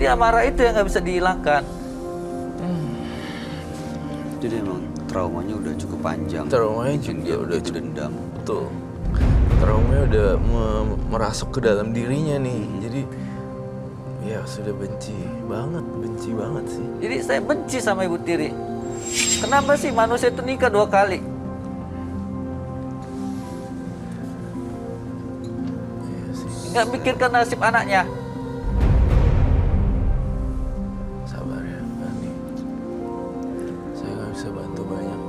Jadi amarah itu yang nggak bisa dihilangkan. Jadi emang traumanya udah cukup panjang. Traumanya Bikin juga dia udah begitu dendam. Betul. Traumanya udah merasuk ke dalam dirinya nih. Jadi ya sudah benci banget sih. Jadi saya benci sama Ibu Tiri. Kenapa sih manusia itu nikah 2 kali? Iya sih. Nggak mikirkan nasib anaknya. Sabar ya, Andi. Saya nggak bisa bantu banyak,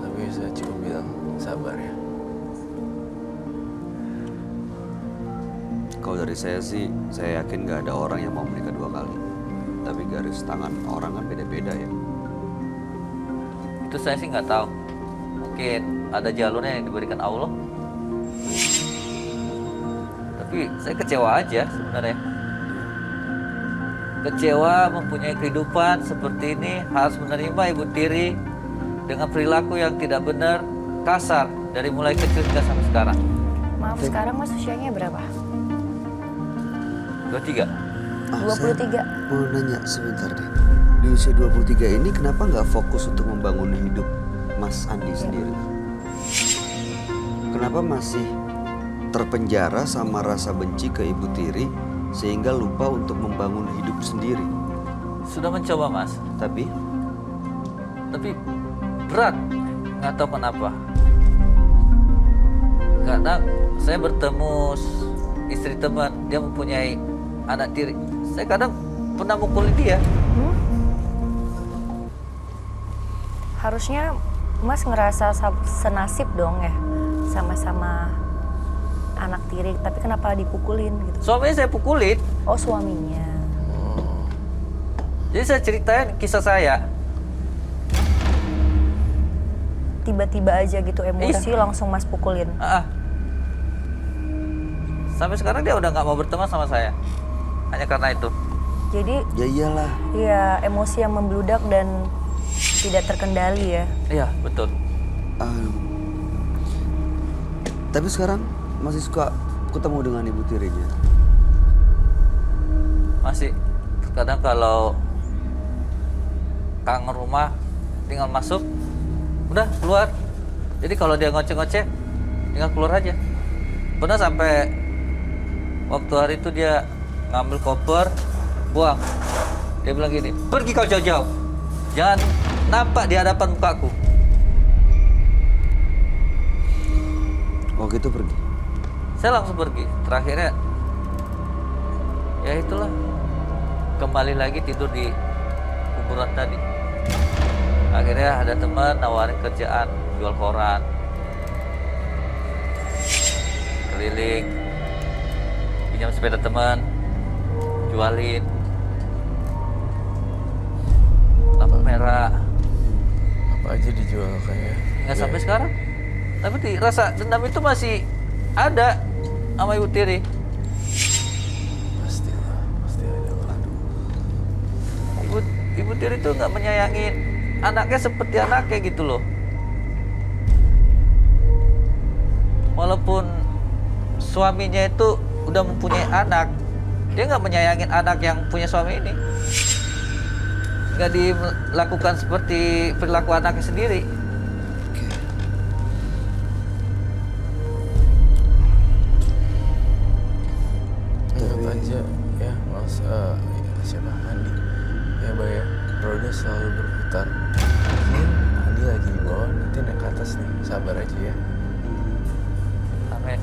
tapi saya cukup bilang sabar ya. Kalau dari saya sih, saya yakin nggak ada orang yang mau menikah 2 kali. Tapi garis tangan orang kan beda-beda ya. Itu saya sih nggak tahu. Mungkin ada jalurnya yang diberikan Allah. Tapi saya kecewa aja sebenarnya. Kecewa mempunyai kehidupan seperti ini, harus menerima Ibu Tiri dengan perilaku yang tidak benar, kasar dari mulai kecil hingga sampai sekarang. Maaf, sekarang Mas usianya berapa? 23. Saya 23. mau nanya sebentar deh. Di usia 23 ini kenapa nggak fokus untuk membangun hidup Mas Andi sendiri? Kenapa masih terpenjara sama rasa benci ke Ibu Tiri sehingga lupa untuk membangun hidup sendiri? Sudah mencoba, Mas. Tapi berat, nggak tahu kenapa. Kadang saya bertemu istri teman, dia mempunyai anak tiri. Saya kadang pernah mukulin dia. Harusnya Mas ngerasa senasib dong ya, sama-sama anak tiri, tapi kenapa dipukulin gitu? Suaminya saya pukulin. Oh, suaminya. Jadi saya ceritain kisah saya. Tiba-tiba aja gitu emosi langsung Mas pukulin. Sampai sekarang dia udah nggak mau berteman sama saya. Hanya karena itu. Jadi ya iyalah. ya emosi yang membludak dan tidak terkendali ya. Iya, betul. Tapi sekarang masih suka ketemu dengan Ibu Tirinya? Masih. Kadang kalau kangen rumah, tinggal masuk, udah keluar. Jadi kalau dia ngoceh-ngoceh, tinggal keluar aja. Pernah sampai waktu hari itu dia ngambil koper, buang. Dia bilang gini, pergi kau jauh-jauh. Jangan nampak di hadapan mukaku. Waktu itu pergi? Saya langsung pergi. Terakhirnya, ya itulah. Kembali lagi tidur di kuburan tadi. Akhirnya ada teman nawarin kerjaan, jual koran. Keliling. Pinjam sepeda teman. Jualin. Lampu merah. Apa aja dijual kayak. Nggak sampai sekarang. Tapi rasa dendam itu masih ada sama Ibu Tiri. Pasti ada. Ibu Tiri itu nggak menyayangi anaknya seperti anaknya gitu loh. Walaupun suaminya itu udah mempunyai anak, dia nggak menyayangin anak yang punya suami ini. Nggak dilakukan seperti perilaku anaknya sendiri. Ingat aja ya Mas, siapa Andi ya Mbak ya, roda selalu berputar. Mungkin Andi lagi di bawah, nanti naik ke atas nih, sabar aja ya. Amin.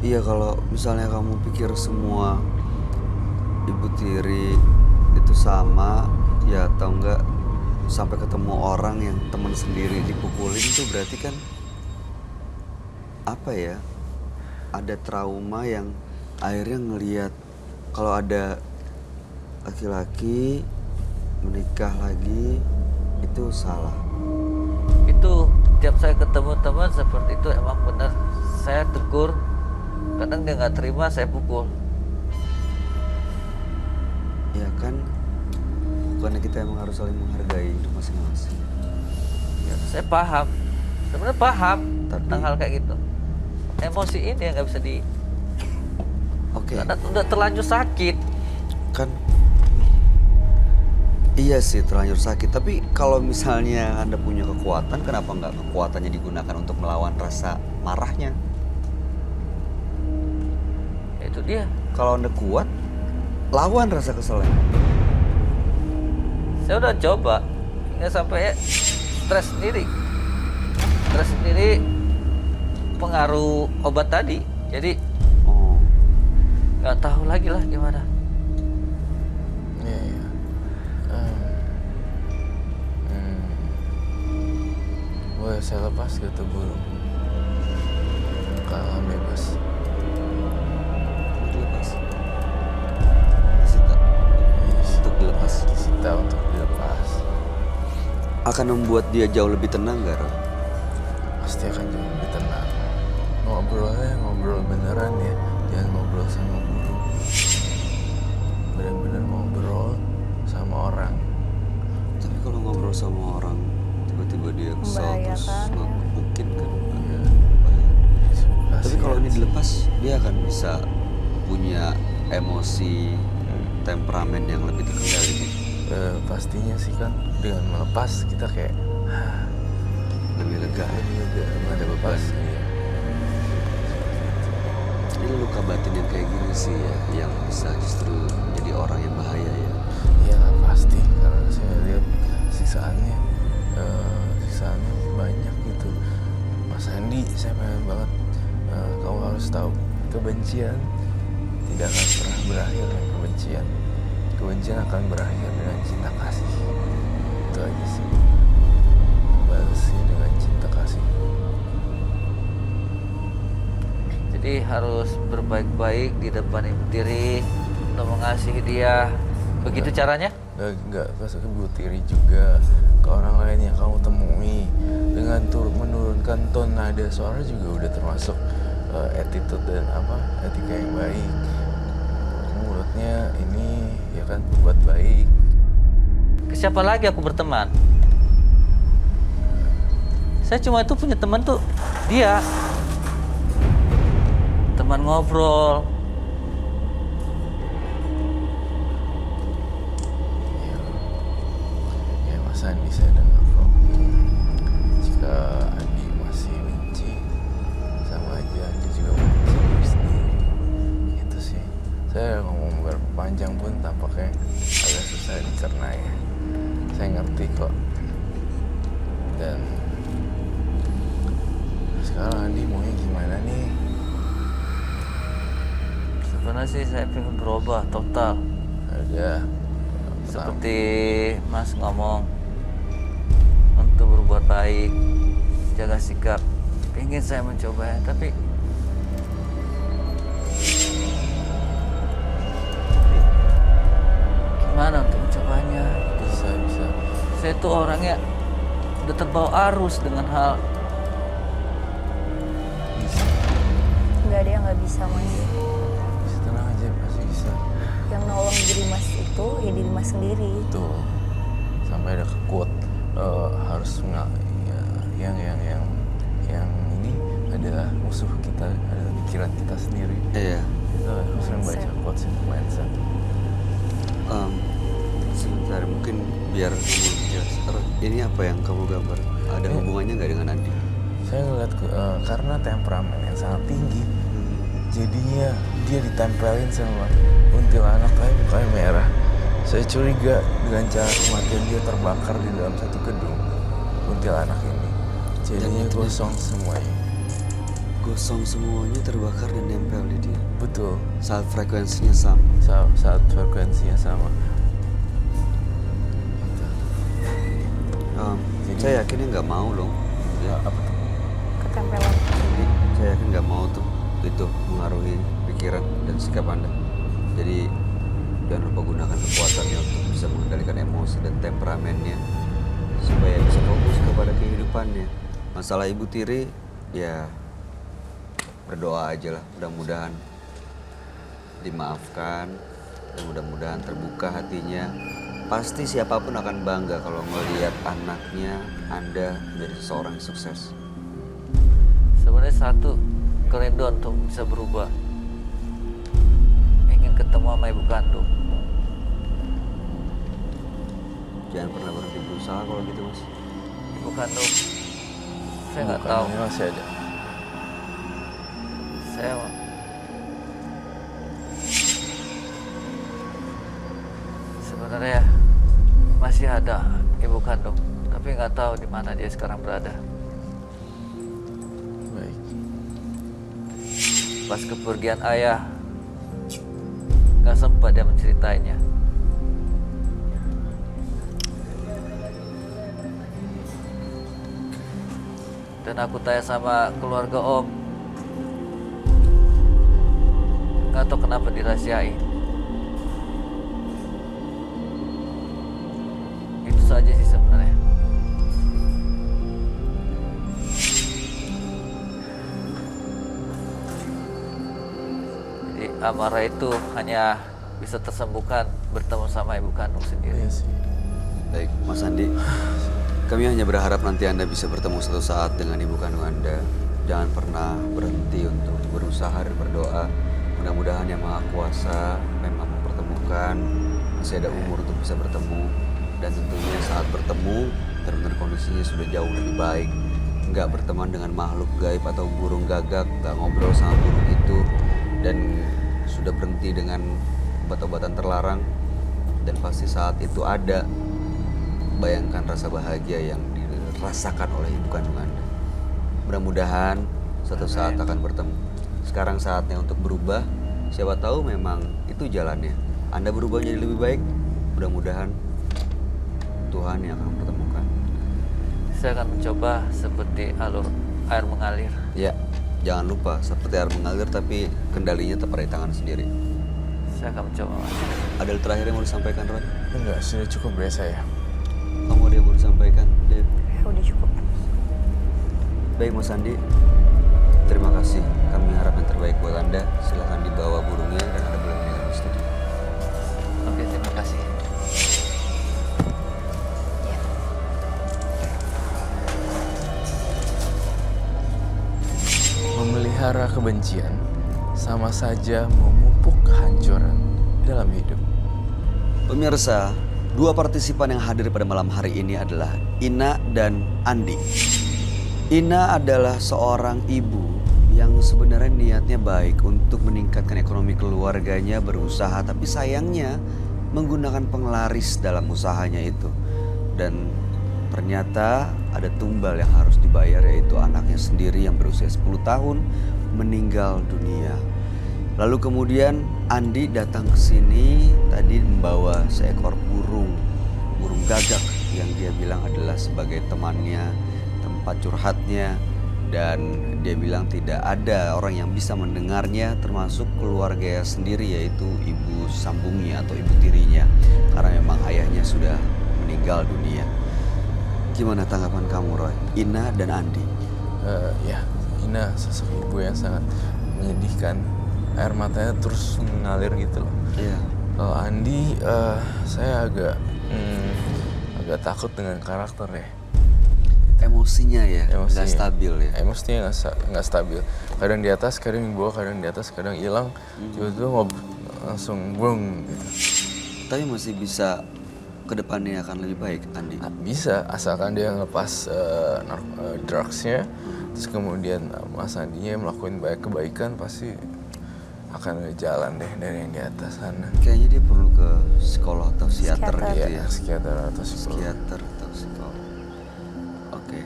Iya, kalau misalnya kamu pikir semua Ibu Tiri itu sama, ya atau enggak sampai ketemu orang yang teman sendiri dipukulin, itu berarti kan apa ya, ada trauma yang akhirnya ngelihat kalau ada laki-laki menikah lagi itu salah. Itu tiap saya ketemu teman seperti itu emang benar, saya tegur. Kadang dia nggak terima, saya pukul. Ya kan, bukannya kita emang harus saling menghargai hidup masing-masing. Ya, saya paham, sebenarnya paham Tapi- tentang hal kayak gitu. Emosi ini yang nggak bisa di. Oke. Karena udah terlanjur sakit. Kan iya sih terlanjur sakit, tapi kalau misalnya Anda punya kekuatan, kenapa nggak kekuatannya digunakan untuk melawan rasa marahnya? Itu dia. Kalau Anda kuat, lawan rasa keselnya. Saya udah coba hingga sampai stres sendiri. Stres sendiri pengaruh obat tadi. Jadi Oh, nggak tahu lagi lah gimana. Iya, iya. Boleh saya lepas gitu burung? Kalau bebas. mau dilepas. Disita. Untuk dilepas. Disita untuk dilepas. Akan membuat dia jauh lebih tenang gak, Ro? Pasti akan jauh lebih tenang. Ngobrolnya ngobrol beneran ya, jangan ngobrol sama burung. Bener-bener ngobrol sama orang. Tapi kalau ngobrol sama orang, tiba-tiba dia kesal terus Membahayakan, ya. ngegebukin kan. Ya, Tapi kalau ini dilepas, dia akan bisa punya emosi, temperamen yang lebih terkendali. pastinya sih kan dengan melepas kita kayak Lebih lega. lebih lega, nggak ada beban. Iya. Ini luka batin yang kayak gini sih ya, yang bisa justru jadi orang yang bahaya ya. Iya pasti karena saya lihat siksaannya banyak gitu. Mas Andi, saya pengen banget kamu harus tahu kebencian tidak akan pernah berakhir dengan kebencian. Kebencian akan berakhir dengan cinta kasih. Itu aja sih. Balasnya dengan cinta kasih. Jadi harus berbaik-baik di depan ibu tiri untuk mengasihi dia. Begitu caranya? Nggak ke ibu tiri juga, ke orang lain yang kamu temui. Dengan menurunkan tone nada suara juga udah termasuk attitude dan etika yang baik. Mulutnya ini ya kan buat baik. Ke siapa lagi aku berteman? Saya cuma itu punya teman tuh dia. Teman ngobrol. Ya Mas Andi, saya dengar kok. Jika Andi masih benci, sama aja Andi juga benci diri sendiri. Gitu sih. Saya ngomong berpanjang pun tampaknya agak susah dicerna ya. Saya ngerti kok. Dan sekarang Andi maunya gimana nih? Sebenarnya sih saya pengen berubah total. Ada Seperti Mas ngomong, untuk berbuat baik, jaga sikap. Ingin saya mencoba, tapi gimana untuk mencobanya? bisa. Saya tuh orangnya udah terbawa arus dengan hal Bisa. Nggak ada yang nggak bisa Mas. Bisa, tenang aja, pasti bisa. Yang nolong diri Mas itu ya diri Mas sendiri. Tuh sampai ada quote harus yang ini adalah musuh kita, adalah pikiran kita sendiri. Iya. Kita sering baca quotes itu mindset. Sebentar, mungkin biar kamu jelas. Ini apa yang kamu gambar? Ada hubungannya nggak dengan Andi? Saya ngeliat karena temperamen yang sangat tinggi, jadinya dia ditempelin sama kuntilanak tapi mukanya merah. Saya curiga dengan cara kematian dia terbakar di dalam satu gedung kuntilanak ini. Jadinya itu gosong semuanya. Gosong semuanya terbakar dan nempel di dia. Betul. Saat frekuensinya sama. Saat frekuensinya sama. Saya yakin nggak mau loh. Ya, Apa tuh? Ketempelan. saya yakin nggak mau tuh itu mengaruhi pikiran dan sikap Anda. Jadi jangan lupa gunakan kekuatannya untuk bisa mengendalikan emosi dan temperamennya supaya bisa fokus kepada kehidupannya. Masalah ibu tiri ya berdoa aja lah, mudah-mudahan dimaafkan dan mudah-mudahan terbuka hatinya. Pasti siapapun akan bangga kalau melihat anaknya Anda menjadi seorang yang sukses. sebenarnya satu kerinduan untuk bisa berubah. ketemu sama ibu kandung. Jangan pernah berhenti berusaha kalau gitu, Mas. Ibu kandung, saya nggak Bukan, tahu. ini masih ada. Saya sebenarnya masih ada ibu kandung, tapi nggak tahu di mana dia sekarang berada. Baik. Pas kepergian ayah, nggak sempat dia menceritainnya. Dan aku tanya sama keluarga Om, nggak tahu kenapa dirahasiain. Itu saja sih sebenarnya. Jadi amarah itu hanya bisa tersembuhkan bertemu sama ibu kandung sendiri. Iya sih. Baik, Mas Andi. Kami hanya berharap nanti Anda bisa bertemu suatu saat dengan ibu kandung Anda. Jangan pernah berhenti untuk berusaha dan berdoa. Mudah-mudahan Yang Maha Kuasa memang mempertemukan, masih ada umur untuk bisa bertemu. Dan tentunya saat bertemu, benar-benar kondisinya sudah jauh lebih baik. Nggak berteman dengan makhluk gaib atau burung gagak, nggak ngobrol sama burung itu. Dan sudah berhenti dengan obat-obatan terlarang. Dan pasti saat itu ada. Bayangkan rasa bahagia yang dirasakan oleh ibu kandung Anda. Mudah-mudahan suatu saat akan bertemu. Sekarang saatnya untuk berubah. Siapa tahu memang itu jalannya. Anda berubah jadi lebih baik. Mudah-mudahan Tuhan yang akan mempertemukan. Saya akan mencoba seperti alur air mengalir. Ya, jangan lupa seperti air mengalir tapi kendalinya tetap ada di tangan sendiri. Saya akan mencoba, Mas. Ada hal terakhir yang mau disampaikan, Roy? Enggak, sudah cukup ya saya. Kamu ada yang mau disampaikan, Dev? Ya udah cukup. Baik, Mas Andi. Terima kasih. Kami harap yang terbaik buat Anda. Silahkan dibawa burungnya dan Anda boleh meninggalkan studio. Oke, terima kasih. Memelihara kebencian sama saja memupuk kehancuran dalam hidup. Pemirsa, dua partisipan yang hadir pada malam hari ini adalah Ina dan Andi. Ina adalah seorang ibu yang sebenarnya niatnya baik untuk meningkatkan ekonomi keluarganya, berusaha, tapi sayangnya menggunakan penglaris dalam usahanya itu. Dan ternyata ada tumbal yang harus dibayar, yaitu anaknya sendiri yang berusia 10 tahun meninggal dunia. Lalu kemudian Andi datang ke sini tadi membawa seekor burung gagak yang dia bilang adalah sebagai temannya, tempat curhatnya, dan dia bilang tidak ada orang yang bisa mendengarnya termasuk keluarga sendiri, yaitu ibu sambungnya atau ibu tirinya, karena memang ayahnya sudah meninggal dunia. Gimana tanggapan kamu, Roy? Ina dan Andi. Ya, Ina sosok ibu yang sangat menyedihkan. Air matanya terus mengalir gitu loh. Iya. Kalau Andi, saya agak takut dengan karakter ya. Emosinya ya, Emosinya. nggak stabil ya. Emosinya nggak stabil. Kadang di atas, kadang di bawah, kadang di atas, kadang hilang. Tiba-tiba langsung boom gitu. Tapi masih bisa ke depannya akan lebih baik, Andi. Bisa, asalkan dia ngelepas drugsnya, terus kemudian Mas Andinya melakukan banyak kebaikan, pasti akan ada jalan deh dari yang di atas sana. Kayaknya dia perlu ke psikolog atau psikiater Psikiater. gitu Iya, ya. psikiater atau psikolog. Psikiater atau psikolog. Oke.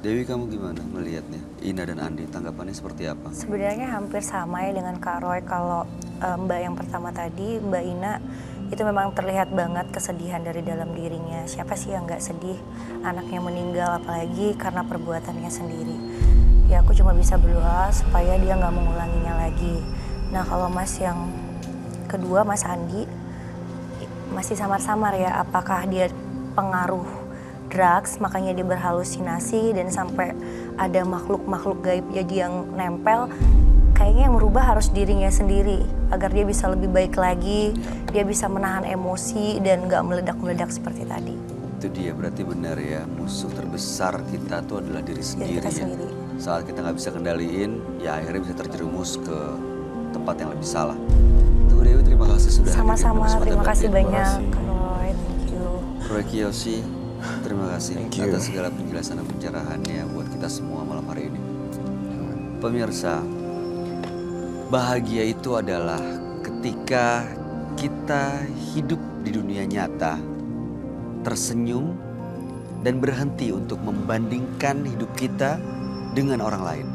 Dewi, kamu gimana melihatnya? Ina dan Andi, tanggapannya seperti apa? Sebenarnya hampir sama ya dengan Kak Roy. Kalau Mbak yang pertama tadi, Mbak Ina, itu memang terlihat banget kesedihan dari dalam dirinya. Siapa sih yang nggak sedih anaknya meninggal, apalagi karena perbuatannya sendiri. Ya aku cuma bisa berdoa supaya dia nggak mengulanginya lagi. Nah kalau Mas yang kedua, Mas Andi, masih samar-samar ya. Apakah dia pengaruh drugs, makanya dia berhalusinasi dan sampai ada makhluk-makhluk gaib jadi yang nempel. Kayaknya yang merubah harus dirinya sendiri agar dia bisa lebih baik lagi, dia bisa menahan emosi dan nggak meledak-meledak seperti tadi. Itu dia, berarti benar ya, musuh terbesar kita tuh adalah diri sendiri kita ya. sendiri. Saat kita nggak bisa kendaliin, ya akhirnya bisa terjerumus ke tempat yang lebih salah. Tuh Dewi, terima kasih sudah hadir di Sama-sama, Penuh terima Semata kasih Batin. banyak kasih. Kak Roy, thank you. Roy Kiyoshi, terima kasih Thank you. atas segala penjelasan dan pencerahannya buat kita semua malam hari ini. Pemirsa, bahagia itu adalah ketika kita hidup di dunia nyata, tersenyum, dan berhenti untuk membandingkan hidup kita dengan orang lain.